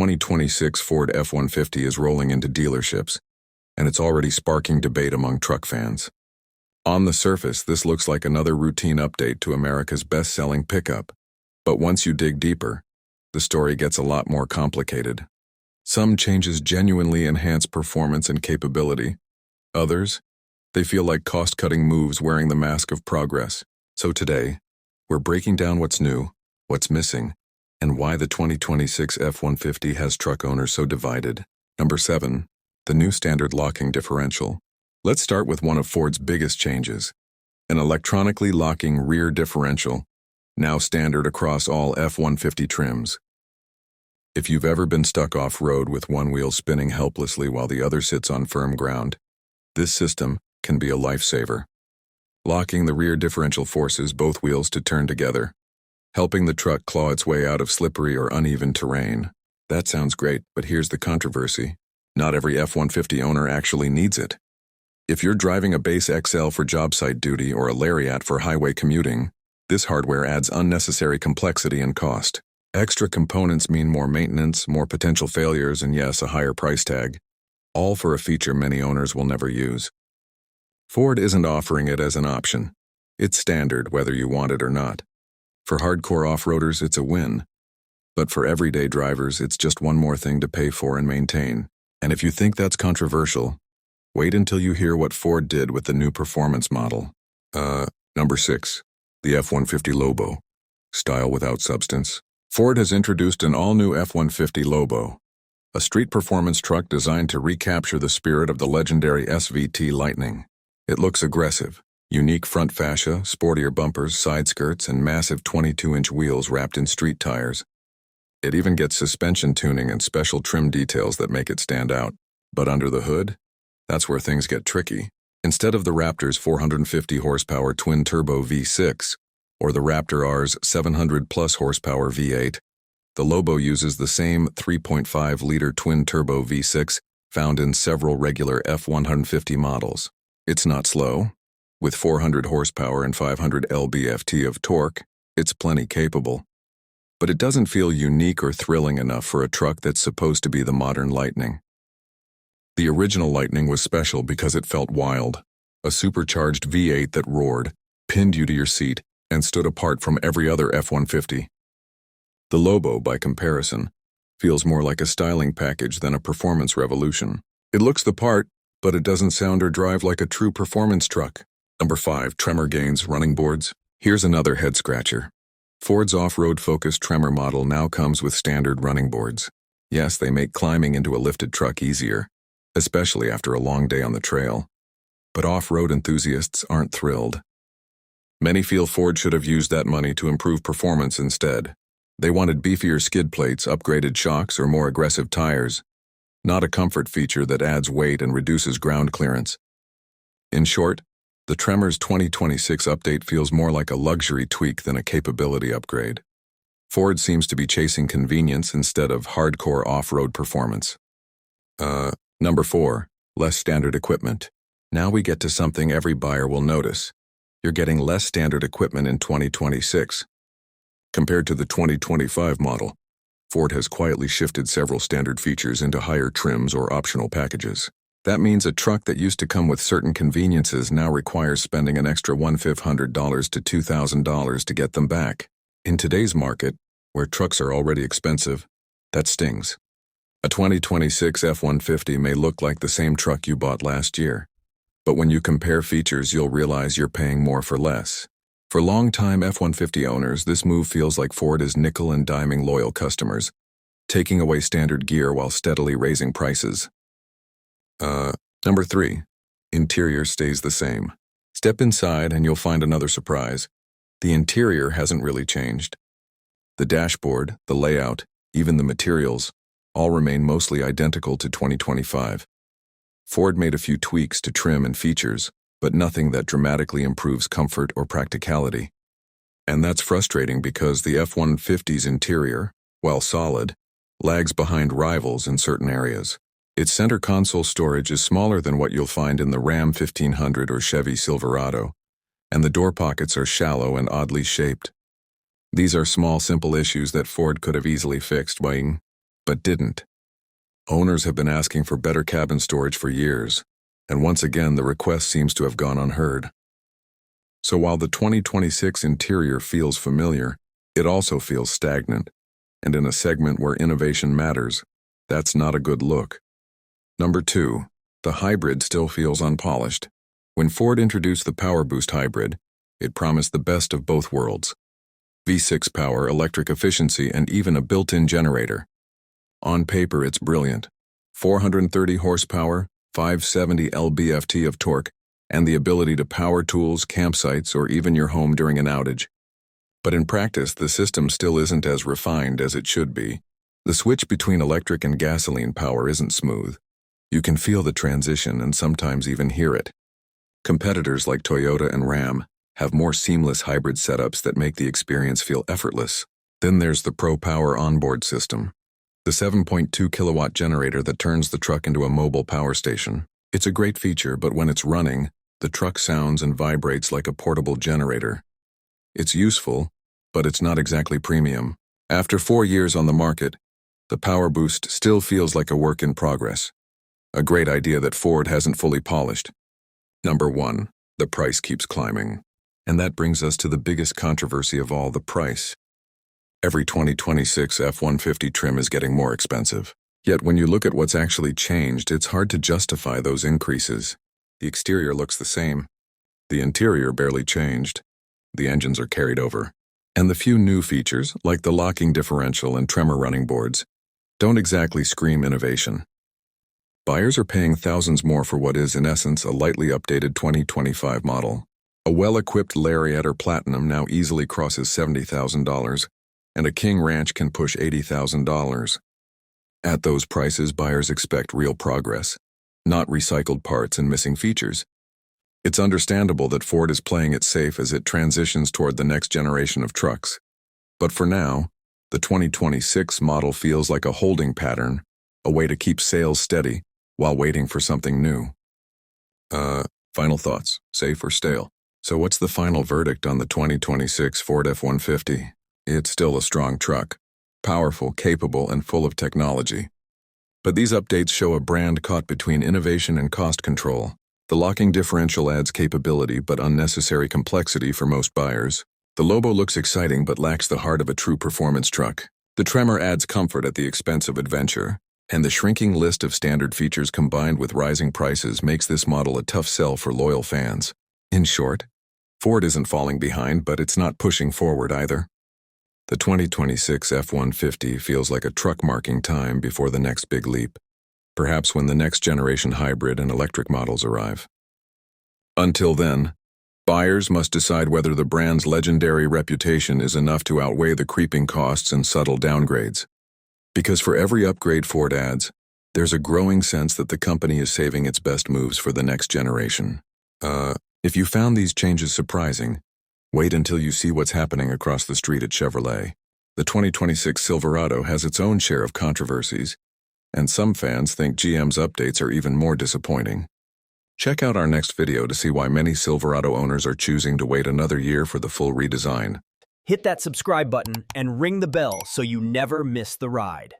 2026 Ford F-150 is rolling into dealerships, and it's already sparking debate among truck fans. On the surface, this looks like another routine update to America's best-selling pickup. But once you dig deeper, the story gets a lot more complicated. Some changes genuinely enhance performance and capability. Others, they feel like cost-cutting moves wearing the mask of progress. So today, we're breaking down what's new, what's missing, and why the 2026 F-150 has truck owners so divided. Number 7. The new standard locking differential. Let's start with one of Ford's biggest changes, an electronically locking rear differential, now standard across all F-150 trims. If you've ever been stuck off-road with one wheel spinning helplessly while the other sits on firm ground, this system can be a lifesaver. Locking the rear differential forces both wheels to turn together, helping the truck claw its way out of slippery or uneven terrain. That sounds great, but here's the controversy. Not every F-150 owner actually needs it. If you're driving a base XL for job site duty or a Lariat for highway commuting, this hardware adds unnecessary complexity and cost. Extra components mean more maintenance, more potential failures, and yes, a higher price tag, all for a feature many owners will never use. Ford isn't offering it as an option. It's standard whether you want it or not. For hardcore off-roaders, it's a win. But for everyday drivers, it's just one more thing to pay for and maintain. And if you think that's controversial, wait until you hear what Ford did with the new performance model. Number 6. The F-150 Lobo. Style without substance. Ford has introduced an all-new F-150 Lobo, a street performance truck designed to recapture the spirit of the legendary SVT Lightning. It looks aggressive. Unique front fascia, sportier bumpers, side skirts, and massive 22-inch wheels wrapped in street tires. It even gets suspension tuning and special trim details that make it stand out. But under the hood, that's where things get tricky. Instead of the Raptor's 450 horsepower twin-turbo V6, or the Raptor R's 700-plus horsepower V8, the Lobo uses the same 3.5-liter twin-turbo V6 found in several regular F-150 models. It's not slow. With 400 horsepower and 500 lb-ft of torque, it's plenty capable. But it doesn't feel unique or thrilling enough for a truck that's supposed to be the modern Lightning. The original Lightning was special because it felt wild, a supercharged V8 that roared, pinned you to your seat, and stood apart from every other F-150. The Lobo, by comparison, feels more like a styling package than a performance revolution. It looks the part, but it doesn't sound or drive like a true performance truck. Number 5. Tremor gains running boards. Here's another head-scratcher. Ford's off-road-focused Tremor model now comes with standard running boards. Yes, they make climbing into a lifted truck easier, especially after a long day on the trail. But off-road enthusiasts aren't thrilled. Many feel Ford should have used that money to improve performance instead. They wanted beefier skid plates, upgraded shocks, or more aggressive tires, not a comfort feature that adds weight and reduces ground clearance. In short, the Tremor's 2026 update feels more like a luxury tweak than a capability upgrade. Ford seems to be chasing convenience instead of hardcore off-road performance. Number 4. Less standard equipment. Now we get to something every buyer will notice. You're getting less standard equipment in 2026. Compared to the 2025 model, Ford has quietly shifted several standard features into higher trims or optional packages. That means a truck that used to come with certain conveniences now requires spending an extra $1,500 to $2,000 to get them back. In today's market, where trucks are already expensive, that stings. A 2026 F-150 may look like the same truck you bought last year, but when you compare features, you'll realize you're paying more for less. For long-time F-150 owners, this move feels like Ford is nickel and diming loyal customers, taking away standard gear while steadily raising prices. Number 3. Interior stays the same. Step inside and you'll find another surprise. The interior hasn't really changed. The dashboard, the layout, even the materials, all remain mostly identical to 2025. Ford made a few tweaks to trim and features, but nothing that dramatically improves comfort or practicality. And that's frustrating because the F-150's interior, while solid, lags behind rivals in certain areas. Its center console storage is smaller than what you'll find in the Ram 1500 or Chevy Silverado, and the door pockets are shallow and oddly shaped. These are small, simple issues that Ford could have easily fixed by but didn't. Owners have been asking for better cabin storage for years, and once again the request seems to have gone unheard. So while the 2026 interior feels familiar, it also feels stagnant, and in a segment where innovation matters, that's not a good look. Number 2, the hybrid still feels unpolished. When Ford introduced the PowerBoost hybrid, it promised the best of both worlds. V6 power, electric efficiency, and even a built-in generator. On paper, it's brilliant. 430 horsepower, 570 lb-ft of torque, and the ability to power tools, campsites, or even your home during an outage. But in practice, the system still isn't as refined as it should be. The switch between electric and gasoline power isn't smooth. You can feel the transition and sometimes even hear it. Competitors like Toyota and Ram have more seamless hybrid setups that make the experience feel effortless. Then there's the Pro Power onboard system, the 7.2 kilowatt generator that turns the truck into a mobile power station. It's a great feature, but when it's running, the truck sounds and vibrates like a portable generator. It's useful, but it's not exactly premium. After 4 years on the market, the PowerBoost still feels like a work in progress. A great idea that Ford hasn't fully polished. Number 1, the price keeps climbing. And that brings us to the biggest controversy of all, the price. Every 2026 F-150 trim is getting more expensive. Yet when you look at what's actually changed, it's hard to justify those increases. The exterior looks the same. The interior barely changed. The engines are carried over. And the few new features, like the locking differential and Tremor running boards, don't exactly scream innovation. Buyers are paying thousands more for what is, in essence, a lightly updated 2025 model. A well-equipped Lariat or Platinum now easily crosses $70,000, and a King Ranch can push $80,000. At those prices, buyers expect real progress, not recycled parts and missing features. It's understandable that Ford is playing it safe as it transitions toward the next generation of trucks. But for now, the 2026 model feels like a holding pattern, a way to keep sales steady while waiting for something new. Final thoughts, safe or stale? So what's the final verdict on the 2026 Ford F-150? It's still a strong truck, powerful, capable, and full of technology. But these updates show a brand caught between innovation and cost control. The locking differential adds capability but unnecessary complexity for most buyers. The Lobo looks exciting but lacks the heart of a true performance truck. The Tremor adds comfort at the expense of adventure. And the shrinking list of standard features combined with rising prices makes this model a tough sell for loyal fans. In short, Ford isn't falling behind, but it's not pushing forward either. The 2026 F-150 feels like a truck marking time before the next big leap, perhaps when the next generation hybrid and electric models arrive. Until then, buyers must decide whether the brand's legendary reputation is enough to outweigh the creeping costs and subtle downgrades. Because for every upgrade Ford adds, there's a growing sense that the company is saving its best moves for the next generation. If you found these changes surprising, wait until you see what's happening across the street at Chevrolet. The 2026 Silverado has its own share of controversies, and some fans think GM's updates are even more disappointing. Check out our next video to see why many Silverado owners are choosing to wait another year for the full redesign. Hit that subscribe button and ring the bell so you never miss the ride.